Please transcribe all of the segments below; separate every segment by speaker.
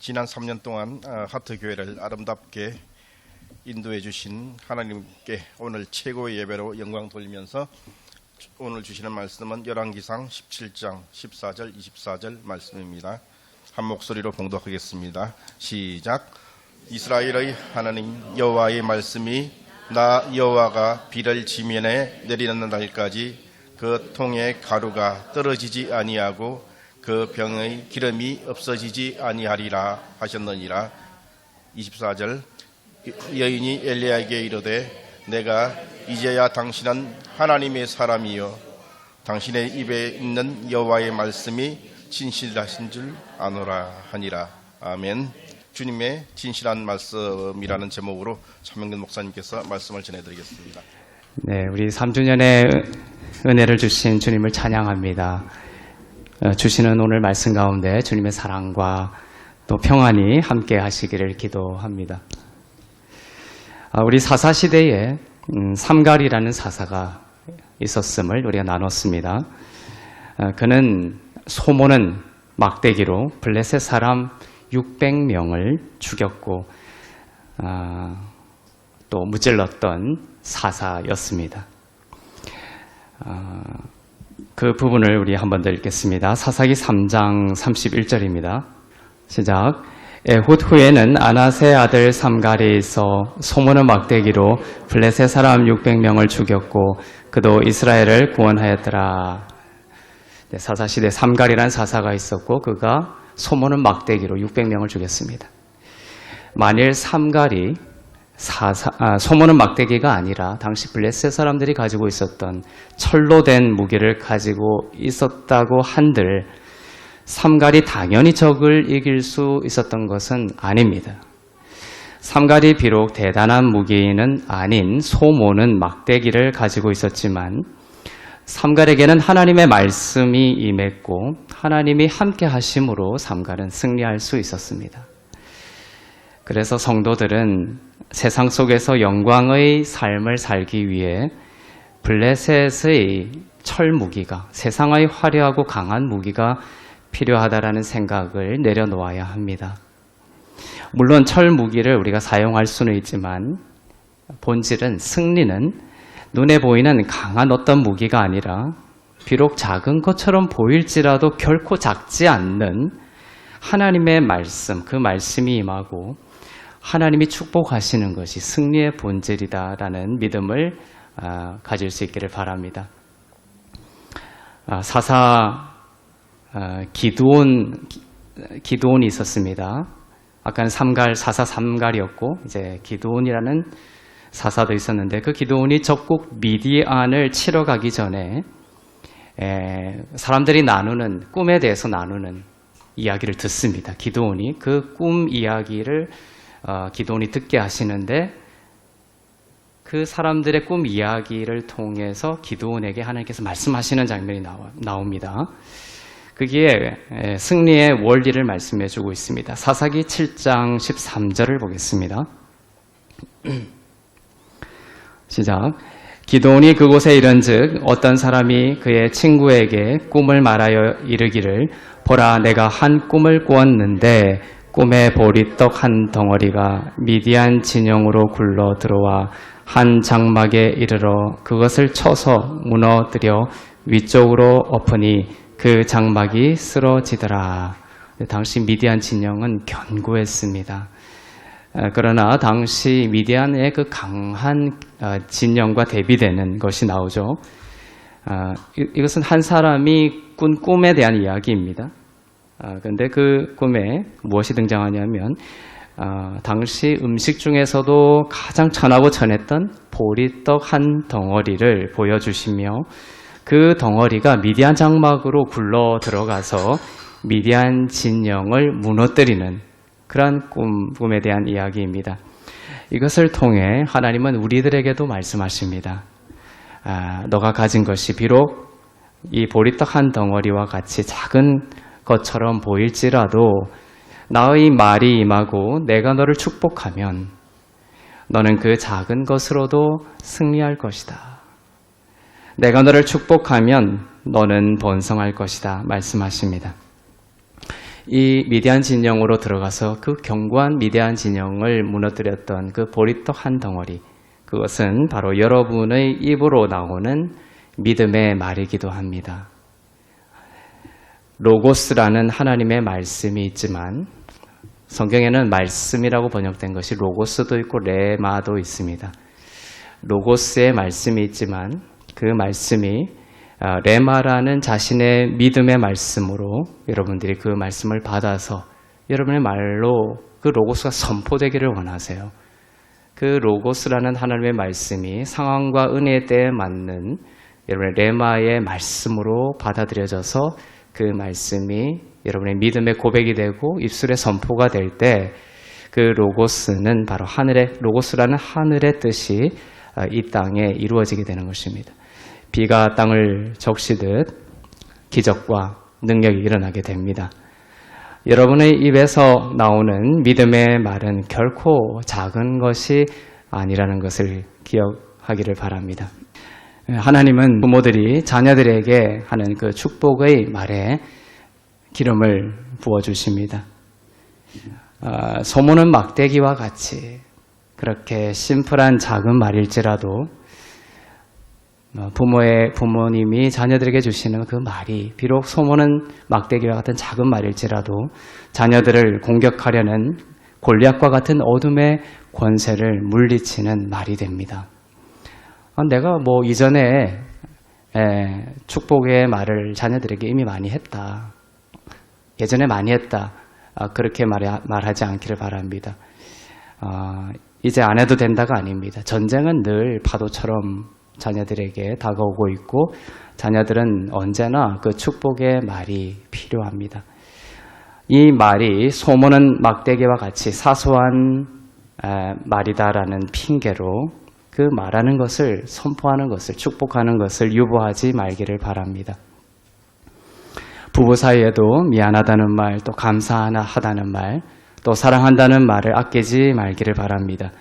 Speaker 1: 지난 3년 동안 하트교회를 아름답게 인도해 주신 하나님께 오늘 최고의 예배로 영광 돌리면서 오늘 주시는 말씀은 열왕기상 17장 14절 24절 말씀입니다. 한 목소리로 봉독하겠습니다. 시작. 이스라엘의 하나님 여호와의 말씀이 나 여호와가 비를 지면에 내리는 날까지 그 통의 가루가 떨어지지 아니하고 그 병의 기름이 없어지지 아니하리라 하셨느니라. 24절. 여인이 엘리야에게 이르되 내가 이제야 당신은 하나님의 사람이요 당신의 입에 있는 여호와의 말씀이 진실하신 줄 아노라 하니라. 아멘. 주님의 진실한 말씀이라는 제목으로 차명근 목사님께서 말씀을 전해드리겠습니다.
Speaker 2: 네, 우리 3주년의 은혜를 주신 주님을 찬양합니다. 주시는 오늘 말씀 가운데 주님의 사랑과 또 평안이 함께 하시기를 기도합니다. 우리 사사시대에 삼갈이라는 사사가 있었음을 우리가 나눴습니다. 그는 소모는 막대기로 블레셋 사람 600명을 죽였고 또 무찔렀던 사사였습니다. 그 부분을 우리 한 번 더 읽겠습니다. 사사기 3장 31절입니다. 시작. 에훗 후에는 아낫의 아들 삼갈이 있어 소모는 막대기로 블레셋 사람 600명을 죽였고 그도 이스라엘을 구원하였더라. 네, 사사시대 삼갈이라는 사사가 있었고 그가 소모는 막대기로 600명을 죽였습니다. 만일 삼갈이 소모는 막대기가 아니라 당시 블레셋 사람들이 가지고 있었던 철로 된 무기를 가지고 있었다고 한들 삼갈이 당연히 적을 이길 수 있었던 것은 아닙니다. 삼갈이 비록 대단한 무기는 아닌 소모는 막대기를 가지고 있었지만 삼갈에게는 하나님의 말씀이 임했고 하나님이 함께 하심으로 삼갈은 승리할 수 있었습니다. 그래서 성도들은 세상 속에서 영광의 삶을 살기 위해 블레셋의 철 무기가, 세상의 화려하고 강한 무기가 필요하다라는 생각을 내려놓아야 합니다. 물론 철 무기를 우리가 사용할 수는 있지만 본질은, 승리는 눈에 보이는 강한 어떤 무기가 아니라 비록 작은 것처럼 보일지라도 결코 작지 않는 하나님의 말씀, 그 말씀이 임하고 하나님이 축복하시는 것이 승리의 본질이다라는 믿음을 가질 수 있기를 바랍니다. 기드온이 있었습니다. 아까는 사사 삼갈이었고 이제 기드온이라는 사사도 있었는데 그 기드온이 적국 미디안을 치러 가기 전에 사람들이 나누는 꿈에 대해서 나누는 이야기를 듣습니다. 기드온이 그 꿈 이야기를 기드온이 듣게 하시는데 그 사람들의 꿈 이야기를 통해서 기드온에게 하나님께서 말씀하시는 장면이 나옵니다. 그게 승리의 원리를 말씀해 주고 있습니다. 사사기 7장 13절을 보겠습니다. 시작. 기드온이 그곳에 이른즉 어떤 사람이 그의 친구에게 꿈을 말하여 이르기를 보라 내가 한 꿈을 꾸었는데 꿈에 보리떡 한 덩어리가 미디안 진영으로 굴러 들어와 한 장막에 이르러 그것을 쳐서 무너뜨려 위쪽으로 엎으니 그 장막이 쓰러지더라. 당시 미디안 진영은 견고했습니다. 그러나 당시 미디안의 그 강한 진영과 대비되는 것이 나오죠. 이것은 한 사람이 꾼 꿈에 대한 이야기입니다. 그런데 그 꿈에 무엇이 등장하냐면 당시 음식 중에서도 가장 천하고 천했던 보리떡 한 덩어리를 보여주시며 그 덩어리가 미디안 장막으로 굴러 들어가서 미디안 진영을 무너뜨리는 그러한 꿈에 대한 이야기입니다. 이것을 통해 하나님은 우리들에게도 말씀하십니다. 너가 가진 것이 비록 이 보리떡 한 덩어리와 같이 작은 것처럼 보일지라도 나의 말이 임하고 내가 너를 축복하면 너는 그 작은 것으로도 승리할 것이다. 내가 너를 축복하면 너는 번성할 것이다 말씀하십니다. 이 미디안 진영으로 들어가서 그 견고한 미디안 진영을 무너뜨렸던 그 보리떡 한 덩어리, 그것은 바로 여러분의 입으로 나오는 믿음의 말이기도 합니다. 로고스라는 하나님의 말씀이 있지만 성경에는 말씀이라고 번역된 것이 로고스도 있고 레마도 있습니다. 로고스의 말씀이 있지만 그 말씀이 레마라는 자신의 믿음의 말씀으로 여러분들이 그 말씀을 받아서 여러분의 말로 그 로고스가 선포되기를 원하세요. 그 로고스라는 하나님의 말씀이 상황과 은혜에 때에 맞는 여러분의 레마의 말씀으로 받아들여져서 그 말씀이 여러분의 믿음의 고백이 되고 입술의 선포가 될 때 그 로고스는 바로 로고스라는 하늘의 뜻이 이 땅에 이루어지게 되는 것입니다. 비가 땅을 적시듯 기적과 능력이 일어나게 됩니다. 여러분의 입에서 나오는 믿음의 말은 결코 작은 것이 아니라는 것을 기억하기를 바랍니다. 하나님은 부모들이 자녀들에게 하는 그 축복의 말에 기름을 부어주십니다. 소문은 막대기와 같이 그렇게 심플한 작은 말일지라도 부모님이 자녀들에게 주시는 그 말이 비록 소문은 막대기와 같은 작은 말일지라도 자녀들을 공격하려는 골리앗과 같은 어둠의 권세를 물리치는 말이 됩니다. 내가 이전에 축복의 말을 자녀들에게 이미 많이 했다. 예전에 많이 했다. 그렇게 말하지 않기를 바랍니다. 이제 안 해도 된다가 아닙니다. 전쟁은 늘 파도처럼 자녀들에게 다가오고 있고 자녀들은 언제나 그 축복의 말이 필요합니다. 이 말이 소문은 막대기와 같이 사소한 말이다라는 핑계로 그 말하는 것을 선포하는 것을 축복하는 것을 유보하지 말기를 바랍니다. 부부 사이에도 미안하다는 말, 또 감사하다는 말, 또 사랑한다는 말을 아끼지 말기를 바랍니다.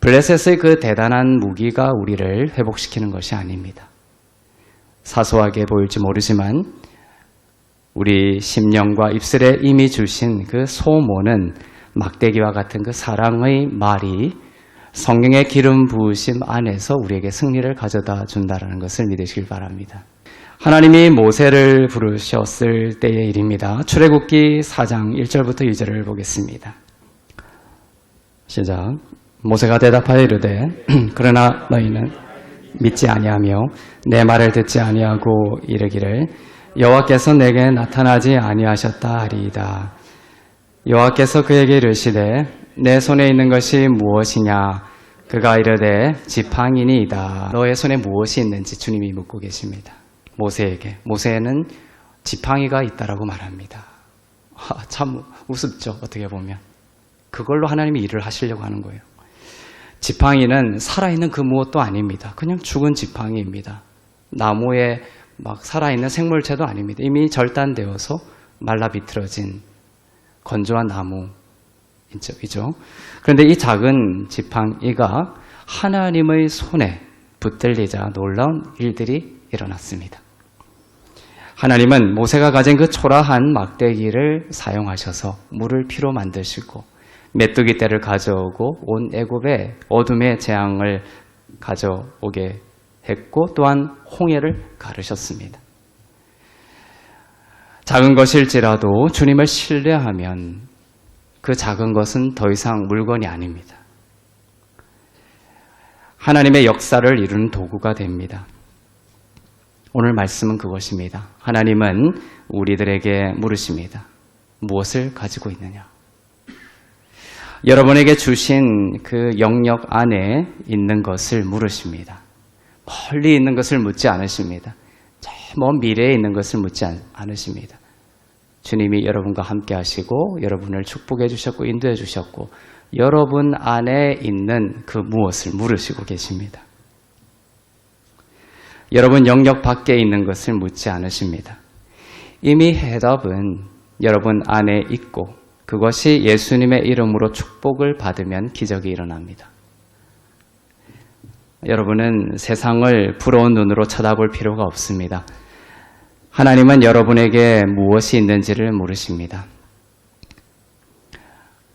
Speaker 2: 블레셋의 그 대단한 무기가 우리를 회복시키는 것이 아닙니다. 사소하게 보일지 모르지만 우리 심령과 입술에 이미 주신 그 소모는 막대기와 같은 그 사랑의 말이 성령의 기름 부으심 안에서 우리에게 승리를 가져다 준다는 것을 믿으시길 바랍니다. 하나님이 모세를 부르셨을 때의 일입니다. 출애굽기 4장 1절부터 2절을 보겠습니다. 시작. 모세가 대답하여 이르되 그러나 너희는 믿지 아니하며 내 말을 듣지 아니하고 이르기를 여호와께서 내게 나타나지 아니하셨다 하리이다. 여호와께서 그에게 이르시되 내 손에 있는 것이 무엇이냐? 그가 이르되 지팡이니이다. 너의 손에 무엇이 있는지 주님이 묻고 계십니다. 모세에게. 모세는 지팡이가 있다라고 말합니다. 참 우습죠. 어떻게 보면. 그걸로 하나님이 일을 하시려고 하는 거예요. 지팡이는 살아있는 그 무엇도 아닙니다. 그냥 죽은 지팡이입니다. 나무에 막 살아있는 생물체도 아닙니다. 이미 절단되어서 말라 비틀어진 건조한 나무이죠. 그런데 이 작은 지팡이가 하나님의 손에 붙들리자 놀라운 일들이 일어났습니다. 하나님은 모세가 가진 그 초라한 막대기를 사용하셔서 물을 피로 만드시고 메뚜기 떼를 가져오고 온 애굽에 어둠의 재앙을 가져오게 했고 또한 홍해를 가르셨습니다. 작은 것일지라도 주님을 신뢰하면 그 작은 것은 더 이상 물건이 아닙니다. 하나님의 역사를 이루는 도구가 됩니다. 오늘 말씀은 그것입니다. 하나님은 우리들에게 물으십니다. 무엇을 가지고 있느냐? 여러분에게 주신 그 영역 안에 있는 것을 물으십니다. 멀리 있는 것을 묻지 않으십니다. 저 먼 미래에 있는 것을 묻지 않으십니다. 주님이 여러분과 함께 하시고 여러분을 축복해 주셨고 인도해 주셨고 여러분 안에 있는 그 무엇을 물으시고 계십니다. 여러분 영역 밖에 있는 것을 묻지 않으십니다. 이미 해답은 여러분 안에 있고 그것이 예수님의 이름으로 축복을 받으면 기적이 일어납니다. 여러분은 세상을 부러운 눈으로 쳐다볼 필요가 없습니다. 하나님은 여러분에게 무엇이 있는지를 물으십니다.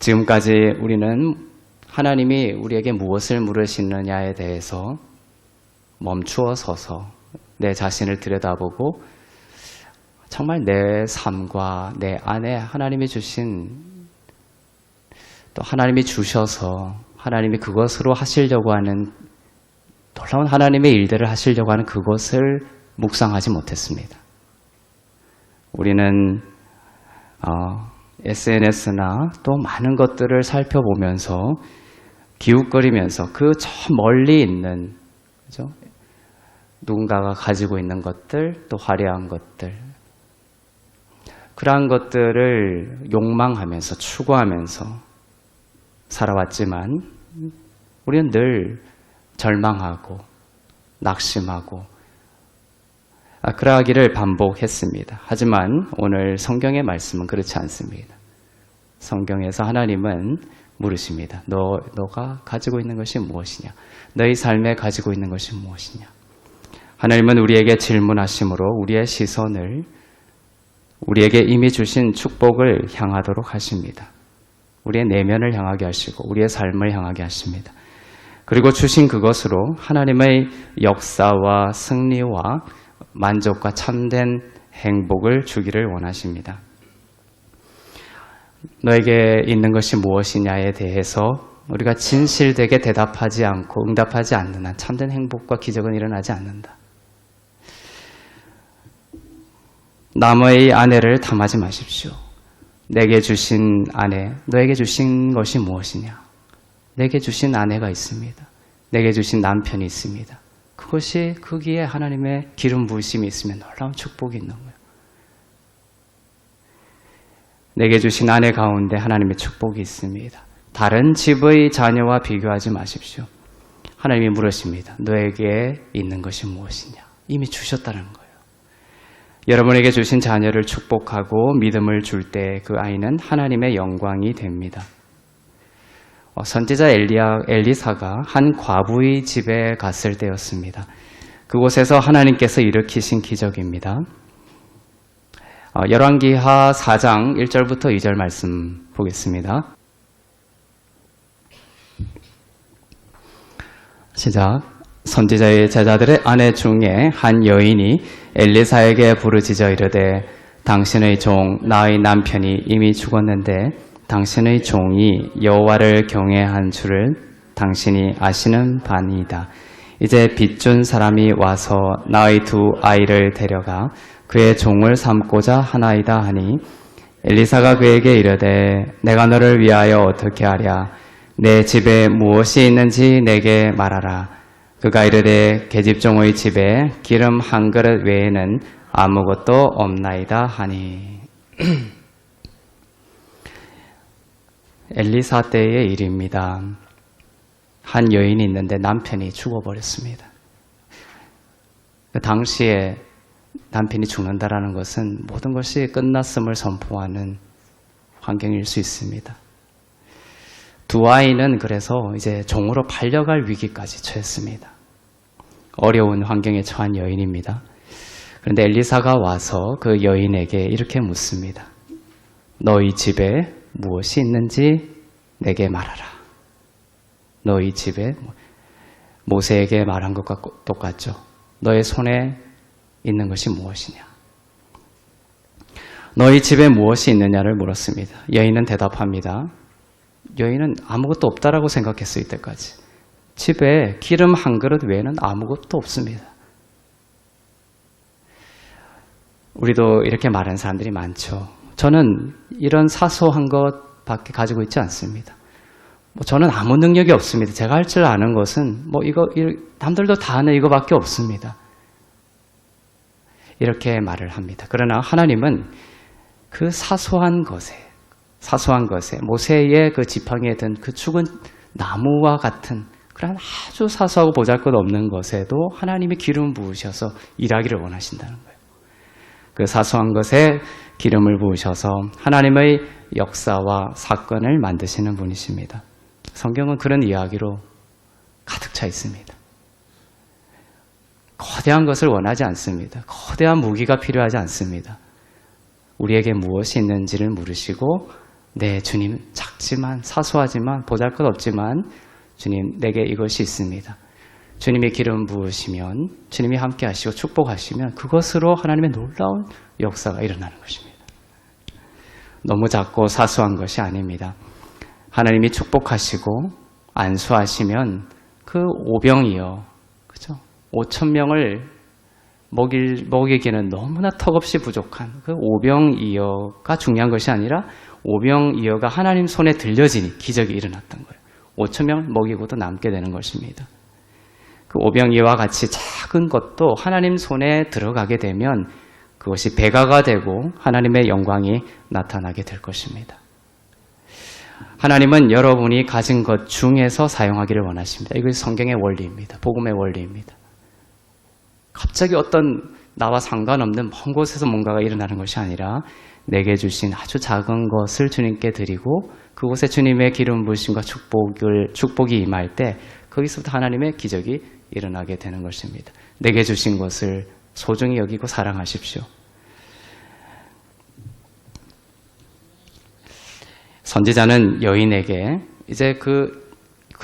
Speaker 2: 지금까지 우리는 하나님이 우리에게 무엇을 물으시느냐에 대해서 멈추어 서서 내 자신을 들여다보고 정말 내 삶과 내 안에 하나님이 주신 또 하나님이 주셔서 하나님이 그것으로 하시려고 하는 놀라운 하나님의 일들을 하시려고 하는 그것을 묵상하지 못했습니다. 우리는 SNS나 또 많은 것들을 살펴보면서 기웃거리면서 그 저 멀리 있는 그죠? 누군가가 가지고 있는 것들 또 화려한 것들 그러한 것들을 욕망하면서 추구하면서 살아왔지만 우리는 늘 절망하고 낙심하고 그러하기를 반복했습니다. 하지만 오늘 성경의 말씀은 그렇지 않습니다. 성경에서 하나님은 물으십니다. 너가 가지고 있는 것이 무엇이냐? 너희 삶에 가지고 있는 것이 무엇이냐? 하나님은 우리에게 질문하심으로 우리의 시선을 우리에게 이미 주신 축복을 향하도록 하십니다. 우리의 내면을 향하게 하시고 우리의 삶을 향하게 하십니다. 그리고 주신 그것으로 하나님의 역사와 승리와 만족과 참된 행복을 주기를 원하십니다. 너에게 있는 것이 무엇이냐에 대해서 우리가 진실되게 대답하지 않고 응답하지 않는 한 참된 행복과 기적은 일어나지 않는다. 남의 아내를 탐하지 마십시오. 내게 주신 아내, 너에게 주신 것이 무엇이냐? 내게 주신 아내가 있습니다. 내게 주신 남편이 있습니다. 그것이 거기에 하나님의 기름 부으심이 있으면 놀라운 축복이 있는 거예요. 내게 주신 아내 가운데 하나님의 축복이 있습니다. 다른 집의 자녀와 비교하지 마십시오. 하나님이 물으십니다. 너에게 있는 것이 무엇이냐? 이미 주셨다는 거예요. 여러분에게 주신 자녀를 축복하고 믿음을 줄 때 그 아이는 하나님의 영광이 됩니다. 선지자 엘리사가 한 과부의 집에 갔을 때였습니다. 그곳에서 하나님께서 일으키신 기적입니다. 열왕기하 4장 1절부터 2절 말씀 보겠습니다. 시작. 선지자의 제자들의 아내 중에 한 여인이 엘리사에게 부르짖어 이르되 당신의 종 나의 남편이 이미 죽었는데 당신의 종이 여호와를 경외한 줄을 당신이 아시는 바니이다. 이제 빚준 사람이 와서 나의 두 아이를 데려가 그의 종을 삼고자 하나이다 하니 엘리사가 그에게 이르되 내가 너를 위하여 어떻게 하랴? 내 집에 무엇이 있는지 내게 말하라. 그가 이르되 계집종의 집에 기름 한 그릇 외에는 아무것도 없나이다 하니. 엘리사 때의 일입니다. 한 여인이 있는데 남편이 죽어버렸습니다. 그 당시에 남편이 죽는다라는 것은 모든 것이 끝났음을 선포하는 환경일 수 있습니다. 두 아이는 그래서 이제 종으로 팔려갈 위기까지 처했습니다. 어려운 환경에 처한 여인입니다. 그런데 엘리사가 와서 그 여인에게 이렇게 묻습니다. 너희 집에 무엇이 있는지 내게 말하라. 너희 집에 모세에게 말한 것과 똑같죠. 너의 손에 있는 것이 무엇이냐? 너희 집에 무엇이 있느냐를 물었습니다. 여인은 대답합니다. 여인은 아무것도 없다라고 생각했을 때까지 집에 기름 한 그릇 외에는 아무것도 없습니다. 우리도 이렇게 말하는 사람들이 많죠. 저는 이런 사소한 것밖에 가지고 있지 않습니다. 저는 아무 능력이 없습니다. 제가 할 줄 아는 것은 남들도 다 아는 이거밖에 없습니다. 이렇게 말을 합니다. 그러나 하나님은 그 사소한 것에 모세의 그 지팡이에 든 그 죽은 나무와 같은 그런 아주 사소하고 보잘것없는 것에도 하나님이 기름 부으셔서 일하기를 원하신다는 거예요. 그 사소한 것에 기름을 부으셔서 하나님의 역사와 사건을 만드시는 분이십니다. 성경은 그런 이야기로 가득 차 있습니다. 거대한 것을 원하지 않습니다. 거대한 무기가 필요하지 않습니다. 우리에게 무엇이 있는지를 물으시고 네, 주님 작지만 사소하지만 보잘것없지만 주님 내게 이것이 있습니다. 주님의 기름 부으시면 주님이 함께 하시고 축복하시면 그것으로 하나님의 놀라운 역사가 일어나는 것입니다. 너무 작고 사소한 것이 아닙니다. 하나님이 축복하시고 안수하시면 그 오병이어, 그죠? 5,000명을 먹이기는 너무나 턱없이 부족한 그 오병이어가 중요한 것이 아니라 오병이어가 하나님 손에 들려지니 기적이 일어났던 거예요. 5,000명을 먹이고도 남게 되는 것입니다. 그 오병이어와 같이 작은 것도 하나님 손에 들어가게 되면 그것이 배가가 되고 하나님의 영광이 나타나게 될 것입니다. 하나님은 여러분이 가진 것 중에서 사용하기를 원하십니다. 이것이 성경의 원리입니다. 복음의 원리입니다. 갑자기 어떤 나와 상관없는 먼 곳에서 뭔가가 일어나는 것이 아니라 내게 주신 아주 작은 것을 주님께 드리고 그곳에 주님의 기름 부으심과 축복이 임할 때 거기서부터 하나님의 기적이 일어나게 되는 것입니다. 내게 주신 것을 소중히 여기고 사랑하십시오. 선지자는 여인에게 이제 그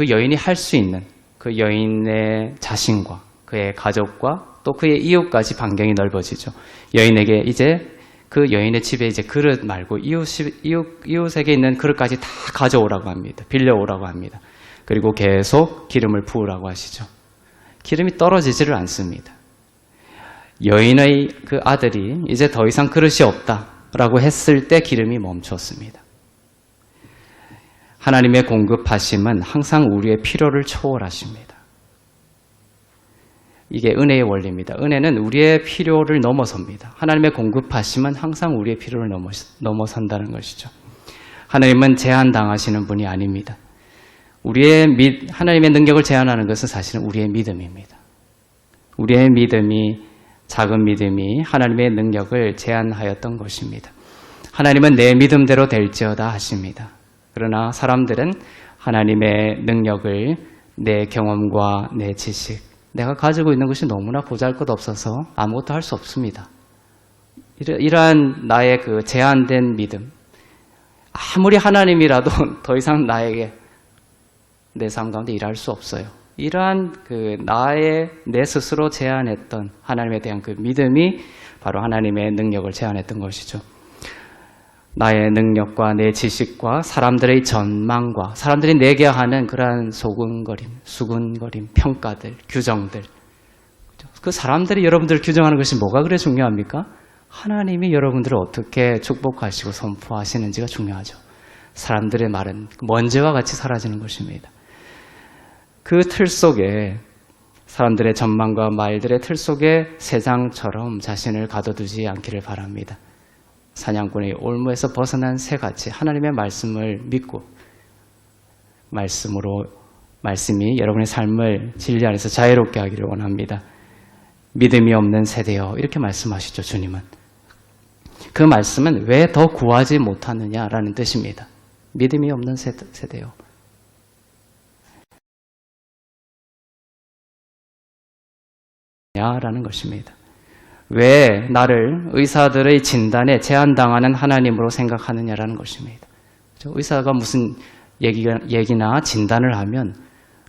Speaker 2: 여인이 할 수 있는 그 여인의 자신과 그의 가족과 또 그의 이웃까지 반경이 넓어지죠. 여인에게 이제 그 여인의 집에 이제 그릇 말고 이웃에게 있는 그릇까지 다 가져오라고 합니다. 빌려오라고 합니다. 그리고 계속 기름을 부으라고 하시죠. 기름이 떨어지지를 않습니다. 여인의 그 아들이 이제 더 이상 그릇이 없다라고 했을 때 기름이 멈췄습니다. 하나님의 공급하심은 항상 우리의 필요를 초월하십니다. 이게 은혜의 원리입니다. 은혜는 우리의 필요를 넘어섭니다. 하나님의 공급하심은 항상 우리의 필요를 넘어선다는 것이죠. 하나님은 제한당하시는 분이 아닙니다. 하나님의 능력을 제한하는 것은 사실은 우리의 믿음입니다. 우리의 믿음이, 작은 믿음이 하나님의 능력을 제한하였던 것입니다. 하나님은 내 믿음대로 될지어다 하십니다. 그러나 사람들은 하나님의 능력을 내 경험과 내 지식, 내가 가지고 있는 것이 너무나 보잘것없어서 아무것도 할 수 없습니다. 이러한 나의 그 제한된 믿음, 아무리 하나님이라도 더 이상 나에게 내 삶 가운데 일할 수 없어요. 이러한 내 스스로 제한했던 하나님에 대한 그 믿음이 바로 하나님의 능력을 제한했던 것이죠. 나의 능력과 내 지식과 사람들의 전망과 사람들이 내게 하는 그러한 소근거림, 수근거림, 평가들, 규정들. 그 사람들이 여러분들을 규정하는 것이 뭐가 그래 중요합니까? 하나님이 여러분들을 어떻게 축복하시고 선포하시는지가 중요하죠. 사람들의 말은 먼지와 같이 사라지는 것입니다. 그 틀 속에 사람들의 전망과 말들의 틀 속에 새장처럼 자신을 가둬두지 않기를 바랍니다. 사냥꾼의 올무에서 벗어난 새같이 하나님의 말씀을 믿고 말씀이 여러분의 삶을 진리 안에서 자유롭게 하기를 원합니다. 믿음이 없는 세대여 이렇게 말씀하시죠. 주님은. 그 말씀은 왜 더 구하지 못하느냐라는 뜻입니다. 믿음이 없는 세대여. 라는 것입니다. 왜 나를 의사들의 진단에 제한당하는 하나님으로 생각하느냐라는 것입니다. 의사가 무슨 얘기나 진단을 하면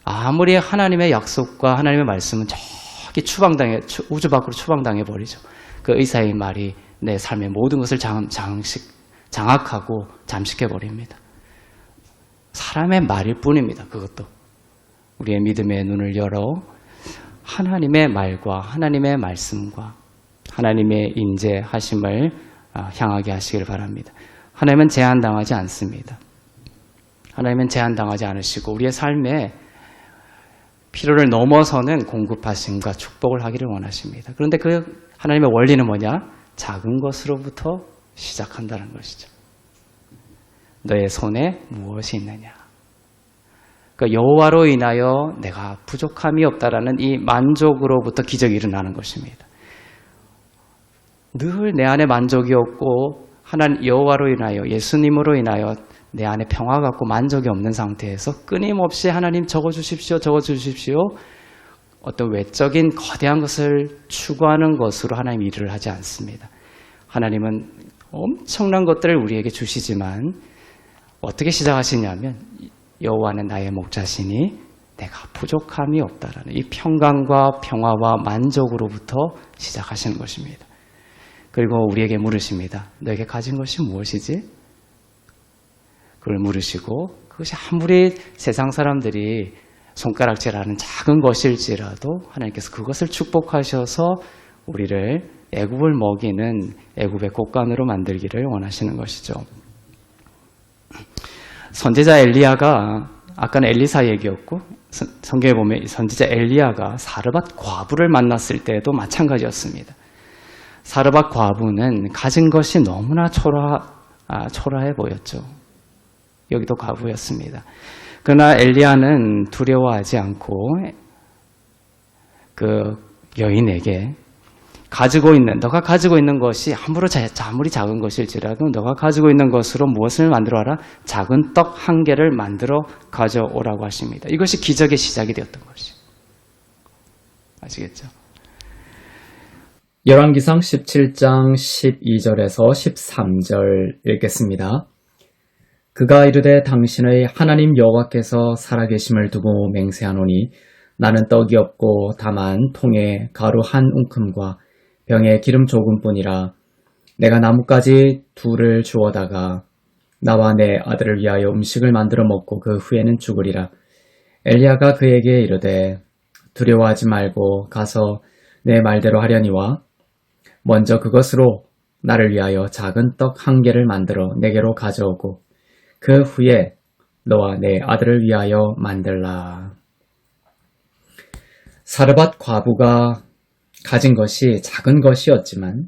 Speaker 2: 아무리 하나님의 약속과 하나님의 말씀은 저기 우주 밖으로 추방당해 버리죠. 그 의사의 말이 내 삶의 모든 것을 장악하고 잠식해 버립니다. 사람의 말일 뿐입니다. 그것도. 우리의 믿음의 눈을 열어 하나님의 말과 하나님의 말씀과 하나님의 인재하심을 향하게 하시길 바랍니다. 하나님은 제한당하지 않습니다. 하나님은 제한당하지 않으시고 우리의 삶에 필요를 넘어서는 공급하심과 축복을 하기를 원하십니다. 그런데 그 하나님의 원리는 뭐냐? 작은 것으로부터 시작한다는 것이죠. 너의 손에 무엇이 있느냐? 그러니까 여호와로 인하여 내가 부족함이 없다라는 이 만족으로부터 기적이 일어나는 것입니다. 늘 내 안에 만족이 없고 하나님 여호와로 인하여 예수님으로 인하여 내 안에 평화가 없고 만족이 없는 상태에서 끊임없이 하나님 적어주십시오. 어떤 외적인 거대한 것을 추구하는 것으로 하나님 일을 하지 않습니다. 하나님은 엄청난 것들을 우리에게 주시지만 어떻게 시작하시냐면 여호와는 나의 목자시니 내가 부족함이 없다라는 이 평강과 평화와 만족으로부터 시작하시는 것입니다. 그리고 우리에게 물으십니다. 너에게 가진 것이 무엇이지? 그걸 물으시고 그것이 아무리 세상 사람들이 손가락질하는 작은 것일지라도 하나님께서 그것을 축복하셔서 우리를 애굽을 먹이는 애굽의 곡간으로 만들기를 원하시는 것이죠. 선지자 엘리야가 아까는 엘리사 얘기였고 성경에 보면 선지자 엘리야가 사르밧 과부를 만났을 때도 마찬가지였습니다. 사르밧 과부는 가진 것이 너무나 초라해 보였죠. 여기도 과부였습니다. 그러나 엘리야는 두려워하지 않고 그 여인에게 너가 가지고 있는 것이 아무리 작은 것일지라도 너가 가지고 있는 것으로 무엇을 만들어라? 작은 떡 한 개를 만들어 가져오라고 하십니다. 이것이 기적의 시작이 되었던 것이죠. 아시겠죠?
Speaker 3: 열왕기상 17장 12절에서 13절 읽겠습니다. 그가 이르되 당신의 하나님 여호와께서 살아계심을 두고 맹세하노니 나는 떡이 없고 다만 통에 가루 한 움큼과 병에 기름 조금뿐이라 내가 나뭇가지 둘을 주워다가 나와 내 아들을 위하여 음식을 만들어 먹고 그 후에는 죽으리라. 엘리야가 그에게 이르되 두려워하지 말고 가서 내 말대로 하려니와 먼저 그것으로 나를 위하여 작은 떡 한 개를 만들어 내게로 가져오고 그 후에 너와 내 아들을 위하여 만들라. 사르밧 과부가 가진 것이 작은 것이었지만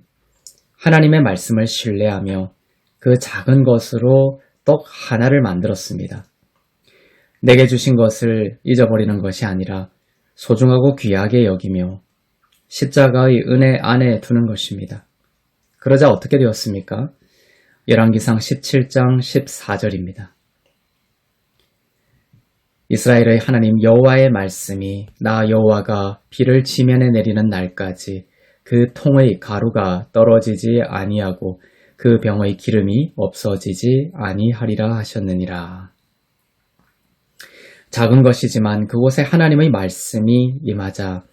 Speaker 3: 하나님의 말씀을 신뢰하며 그 작은 것으로 떡 하나를 만들었습니다. 내게 주신 것을 잊어버리는 것이 아니라 소중하고 귀하게 여기며 십자가의 은혜 안에 두는 것입니다. 그러자 어떻게 되었습니까? 열왕기상 17장 14절입니다. 이스라엘의 하나님 여호와의 말씀이 나 여호와가 비를 지면에 내리는 날까지 그 통의 가루가 떨어지지 아니하고 그 병의 기름이 없어지지 아니하리라 하셨느니라. 작은 것이지만 그곳에 하나님의 말씀이 임하자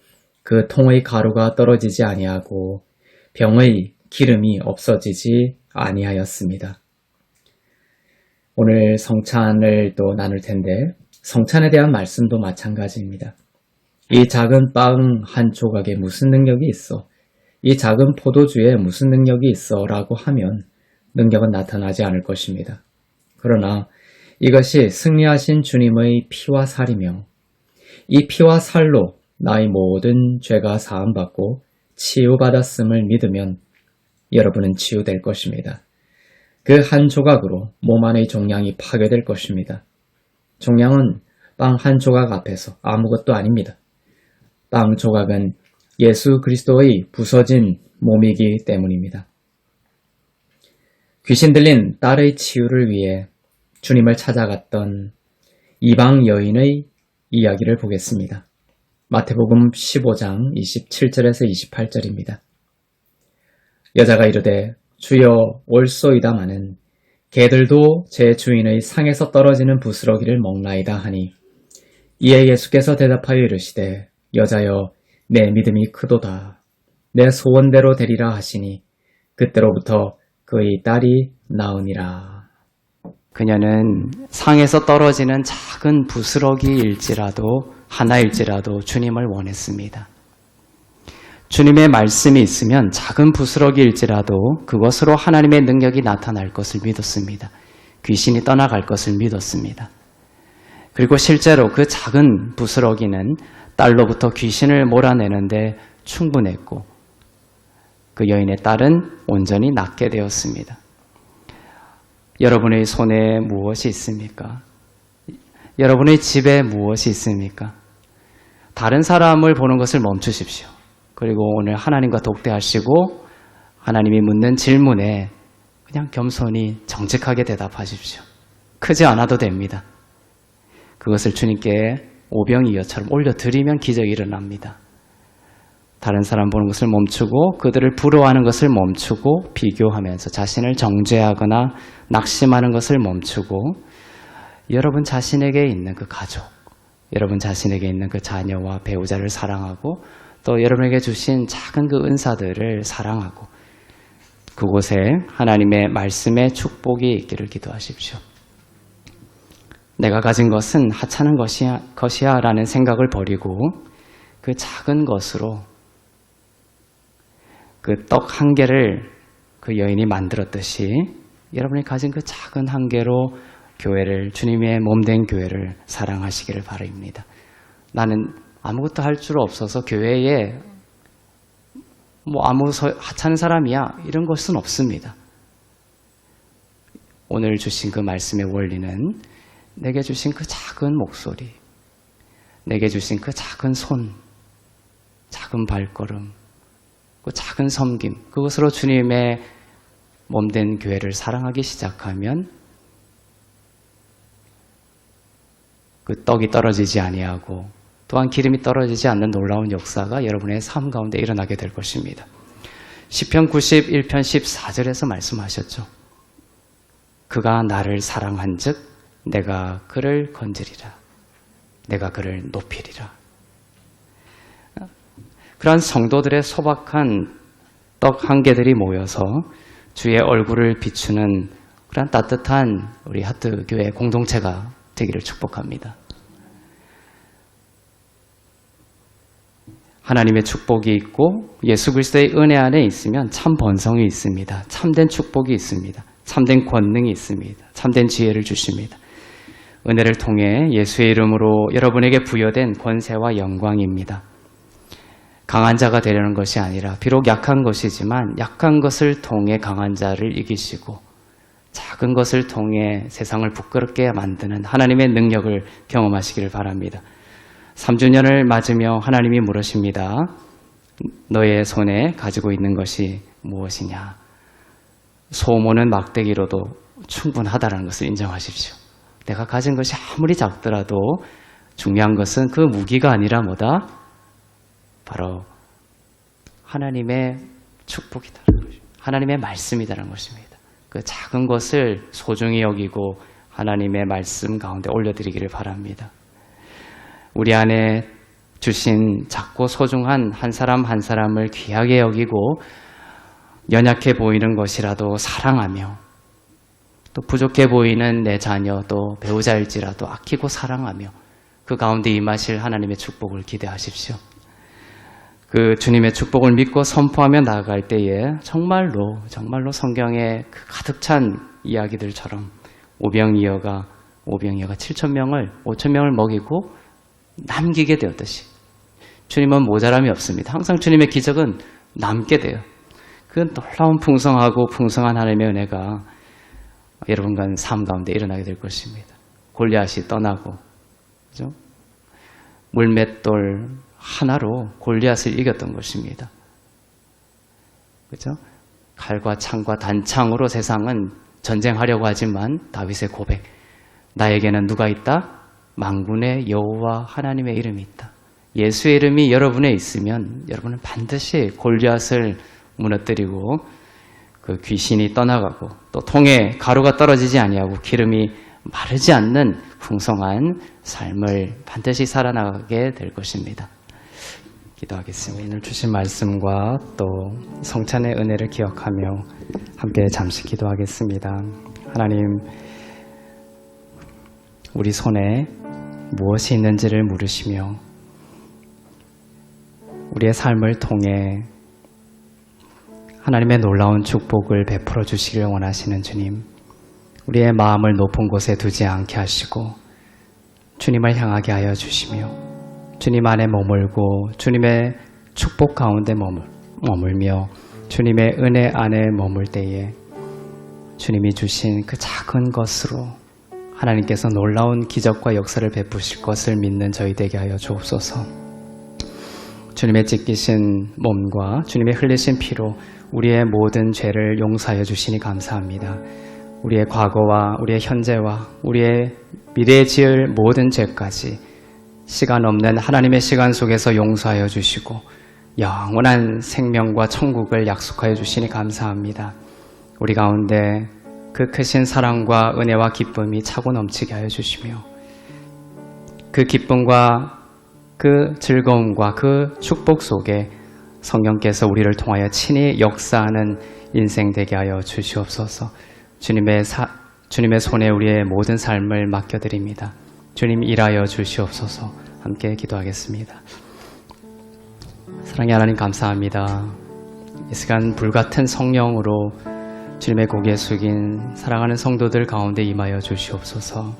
Speaker 3: 그 통의 가루가 떨어지지 아니하고 병의 기름이 없어지지 아니하였습니다. 오늘 성찬을 또 나눌 텐데 성찬에 대한 말씀도 마찬가지입니다. 이 작은 빵 한 조각에 무슨 능력이 있어? 이 작은 포도주에 무슨 능력이 있어? 라고 하면 능력은 나타나지 않을 것입니다. 그러나 이것이 승리하신 주님의 피와 살이며 이 피와 살로 나의 모든 죄가 사함받고 치유받았음을 믿으면 여러분은 치유될 것입니다. 그 한 조각으로 몸 안의 종양이 파괴될 것입니다. 종양은 빵 한 조각 앞에서 아무것도 아닙니다. 빵 조각은 예수 그리스도의 부서진 몸이기 때문입니다. 귀신 들린 딸의 치유를 위해 주님을 찾아갔던 이방 여인의 이야기를 보겠습니다. 마태복음 15장 27절에서 28절입니다. 여자가 이르되 주여 올소이다마는 개들도 제 주인의 상에서 떨어지는 부스러기를 먹나이다 하니 이에 예수께서 대답하여 이르시되 여자여 내 믿음이 크도다. 내 소원대로 되리라 하시니 그때로부터 그의 딸이 나으니라.
Speaker 2: 그녀는 상에서 떨어지는 작은 하나일지라도 주님을 원했습니다. 주님의 말씀이 있으면 작은 부스러기일지라도 그것으로 하나님의 능력이 나타날 것을 믿었습니다. 귀신이 떠나갈 것을 믿었습니다. 그리고 실제로 그 작은 부스러기는 딸로부터 귀신을 몰아내는데 충분했고 그 여인의 딸은 온전히 낫게 되었습니다. 여러분의 손에 무엇이 있습니까? 여러분의 집에 무엇이 있습니까? 다른 사람을 보는 것을 멈추십시오. 그리고 오늘 하나님과 독대하시고 하나님이 묻는 질문에 그냥 겸손히 정직하게 대답하십시오. 크지 않아도 됩니다. 그것을 주님께 오병이어처럼 올려드리면 기적이 일어납니다. 다른 사람 보는 것을 멈추고 그들을 부러워하는 것을 멈추고 비교하면서 자신을 정죄하거나 낙심하는 것을 멈추고 여러분 자신에게 있는 그 가족, 여러분 자신에게 있는 그 자녀와 배우자를 사랑하고 또 여러분에게 주신 작은 그 은사들을 사랑하고 그곳에 하나님의 말씀의 축복이 있기를 기도하십시오. 내가 가진 것은 하찮은 것이야 라는 생각을 버리고 그 작은 것으로 그 떡 한 개를 그 여인이 만들었듯이 여러분이 가진 그 작은 한 개로 교회를, 주님의 몸된 교회를 사랑하시기를 바랍니다. 나는 아무것도 할 줄 없어서 교회에 하찮은 사람이야 이런 것은 없습니다. 오늘 주신 그 말씀의 원리는 내게 주신 그 작은 목소리, 내게 주신 그 작은 손, 작은 발걸음, 그 작은 섬김, 그것으로 주님의 몸된 교회를 사랑하기 시작하면 그 떡이 떨어지지 아니하고 또한 기름이 떨어지지 않는 놀라운 역사가 여러분의 삶 가운데 일어나게 될 것입니다. 시편 91편 14절에서 말씀하셨죠. 그가 나를 사랑한즉 내가 그를 건지리라. 내가 그를 높이리라. 그러한 성도들의 소박한 떡 한 개들이 모여서 주의 얼굴을 비추는 그러한 따뜻한 우리 하트교회 공동체가 되기를 축복합니다. 하나님의 축복이 있고 예수 그리스도의 은혜 안에 있으면 참 번성이 있습니다. 참된 축복이 있습니다. 참된 권능이 있습니다. 참된 지혜를 주십니다. 은혜를 통해 예수의 이름으로 여러분에게 부여된 권세와 영광입니다. 강한 자가 되려는 것이 아니라 비록 약한 것이지만 약한 것을 통해 강한 자를 이기시고 작은 것을 통해 세상을 부끄럽게 만드는 하나님의 능력을 경험하시기를 바랍니다. 3주년을 맞으며 하나님이 물으십니다. 너의 손에 가지고 있는 것이 무엇이냐? 소모는 막대기로도 충분하다는 것을 인정하십시오. 내가 가진 것이 아무리 작더라도 중요한 것은 그 무기가 아니라 뭐다? 바로 하나님의 축복이다라는 것입니다. 하나님의 말씀이다라는 것입니다. 그 작은 것을 소중히 여기고 하나님의 말씀 가운데 올려드리기를 바랍니다. 우리 안에 주신 작고 소중한 한 사람 한 사람을 귀하게 여기고 연약해 보이는 것이라도 사랑하며 또 부족해 보이는 내 자녀 또 배우자일지라도 아끼고 사랑하며 그 가운데 임하실 하나님의 축복을 기대하십시오. 그 주님의 축복을 믿고 선포하며 나아갈 때에 정말로 성경에 그 가득 찬 이야기들처럼 오병이어가 7,000명을 5,000명을 먹이고 남기게 되었듯이 주님은 모자람이 없습니다. 항상 주님의 기적은 남게 돼요. 그 놀라운 풍성한 하나님의 은혜가 여러분과 삶 가운데 일어나게 될 것입니다. 골리앗이 떠나고 그죠? 물맷돌 하나로 골리앗을 이겼던 것입니다. 그죠? 칼과 창과 단창으로 세상은 전쟁하려고 하지만 다윗의 고백, 나에게는 누가 있다? 만군의 여호와 하나님의 이름이 있다. 예수의 이름이 여러분에 있으면 여러분은 반드시 골리앗을 무너뜨리고 그 귀신이 떠나가고 또 통에 가루가 떨어지지 아니하고 기름이 마르지 않는 풍성한 삶을 반드시 살아나가게 될 것입니다. 기도하겠습니다. 오늘 주신 말씀과 또 성찬의 은혜를 기억하며 함께 잠시 기도하겠습니다. 하나님, 우리 손에 무엇이 있는지를 물으시며 우리의 삶을 통해 하나님의 놀라운 축복을 베풀어 주시길 원하시는 주님, 우리의 마음을 높은 곳에 두지 않게 하시고 주님을 향하게 하여 주시며 주님 안에 머물고 주님의 축복 가운데 머물며 주님의 은혜 안에 머물 때에 주님이 주신 그 작은 것으로 하나님께서 놀라운 기적과 역사를 베푸실 것을 믿는 저희 되게 하여 주옵소서. 주님의 찢기신 몸과 주님의 흘리신 피로 우리의 모든 죄를 용서하여 주시니 감사합니다. 우리의 과거와 우리의 현재와 우리의 미래에 지을 모든 죄까지 시간 없는 하나님의 시간 속에서 용서하여 주시고 영원한 생명과 천국을 약속하여 주시니 감사합니다. 우리 가운데 그 크신 사랑과 은혜와 기쁨이 차고 넘치게 하여 주시며 그 기쁨과 그 즐거움과 그 축복 속에 성령께서 우리를 통하여 친히 역사하는 인생 되게 하여 주시옵소서. 주님의 손에 우리의 모든 삶을 맡겨드립니다. 주님 일하여 주시옵소서. 함께 기도하겠습니다. 사랑의 하나님 감사합니다. 이 시간 불같은 성령으로 주님의 고개 숙인 사랑하는 성도들 가운데 임하여 주시옵소서.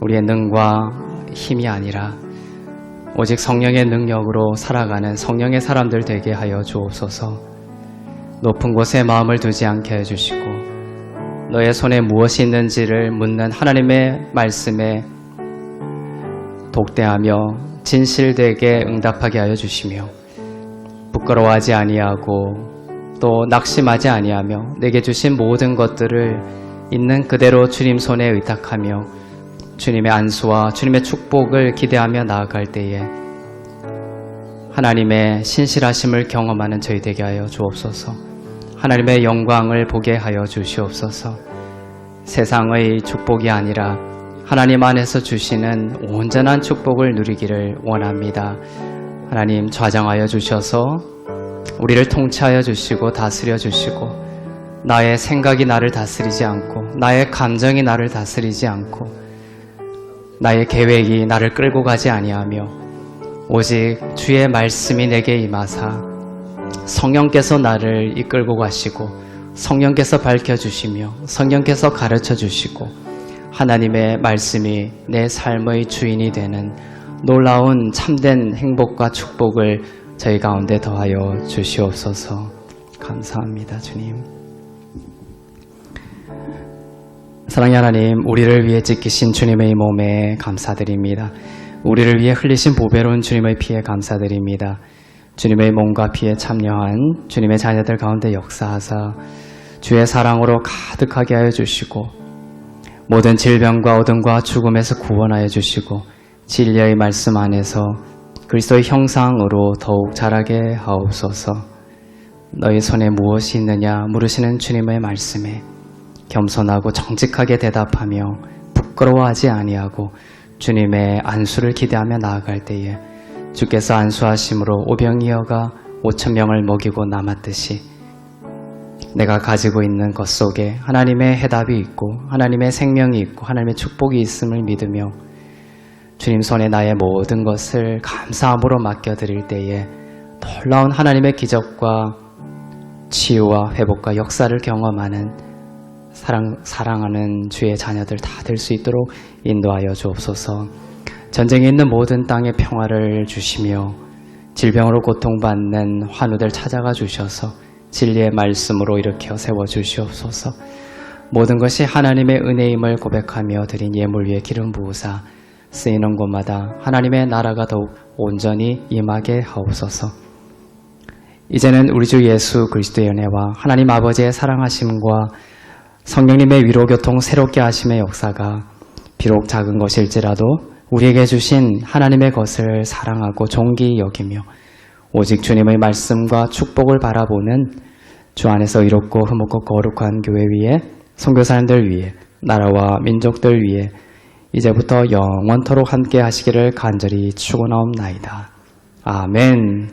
Speaker 2: 우리의 능과 힘이 아니라 오직 성령의 능력으로 살아가는 성령의 사람들 되게 하여 주옵소서. 높은 곳에 마음을 두지 않게 해주시고 너의 손에 무엇이 있는지를 묻는 하나님의 말씀에 독대하며 진실되게 응답하게 하여 주시며 부끄러워하지 아니하고 또 낙심하지 아니하며 내게 주신 모든 것들을 있는 그대로 주님 손에 의탁하며 주님의 안수와 주님의 축복을 기대하며 나아갈 때에 하나님의 신실하심을 경험하는 저희 되게 하여 주옵소서. 하나님의 영광을 보게 하여 주시옵소서. 세상의 축복이 아니라 하나님 안에서 주시는 온전한 축복을 누리기를 원합니다. 하나님 좌정하여 주셔서 우리를 통치하여 주시고 다스려 주시고 나의 생각이 나를 다스리지 않고 나의 감정이 나를 다스리지 않고 나의 계획이 나를 끌고 가지 아니하며 오직 주의 말씀이 내게 임하사 성령께서 나를 이끌고 가시고 성령께서 밝혀주시며 성령께서 가르쳐주시고 하나님의 말씀이 내 삶의 주인이 되는 놀라운 참된 행복과 축복을 저희 가운데 더하여 주시옵소서. 감사합니다. 주님. 사랑의 하나님, 우리를 위해 찢기신 주님의 몸에 감사드립니다. 우리를 위해 흘리신 보배로운 주님의 피에 감사드립니다. 주님의 몸과 피에 참여한 주님의 자녀들 가운데 역사하사 주의 사랑으로 가득하게 하여 주시고 모든 질병과 어둠과 죽음에서 구원하여 주시고 진리의 말씀 안에서 그리스도의 형상으로 더욱 자라게 하옵소서. 너희 손에 무엇이 있느냐 물으시는 주님의 말씀에 겸손하고 정직하게 대답하며 부끄러워하지 아니하고 주님의 안수를 기대하며 나아갈 때에 주께서 안수하심으로 오병이어가 5,000명을 먹이고 남았듯이 내가 가지고 있는 것 속에 하나님의 해답이 있고 하나님의 생명이 있고 하나님의 축복이 있음을 믿으며 주님 손에 나의 모든 것을 감사함으로 맡겨드릴 때에 놀라운 하나님의 기적과 치유와 회복과 역사를 경험하는 사랑하는 주의 자녀들 다 될 수 있도록 인도하여 주옵소서. 전쟁에 있는 모든 땅에 평화를 주시며 질병으로 고통받는 환우들 찾아가 주셔서 진리의 말씀으로 일으켜 세워 주시옵소서. 모든 것이 하나님의 은혜임을 고백하며 드린 예물 위에 기름 부으사 쓰이는 곳마다 하나님의 나라가 더욱 온전히 임하게 하옵소서. 이제는 우리 주 예수 그리스도의 은혜와 하나님 아버지의 사랑하심과 성령님의 위로교통 새롭게 하심의 역사가 비록 작은 것일지라도 우리에게 주신 하나님의 것을 사랑하고 존귀히 여기며 오직 주님의 말씀과 축복을 바라보는 주 안에서 이롭고 흐뭇고 거룩한 교회 위에 선교사님들 위에 나라와 민족들 위에 이제부터 영원토록 함께 하시기를 간절히 축원하옵나이다. 아멘.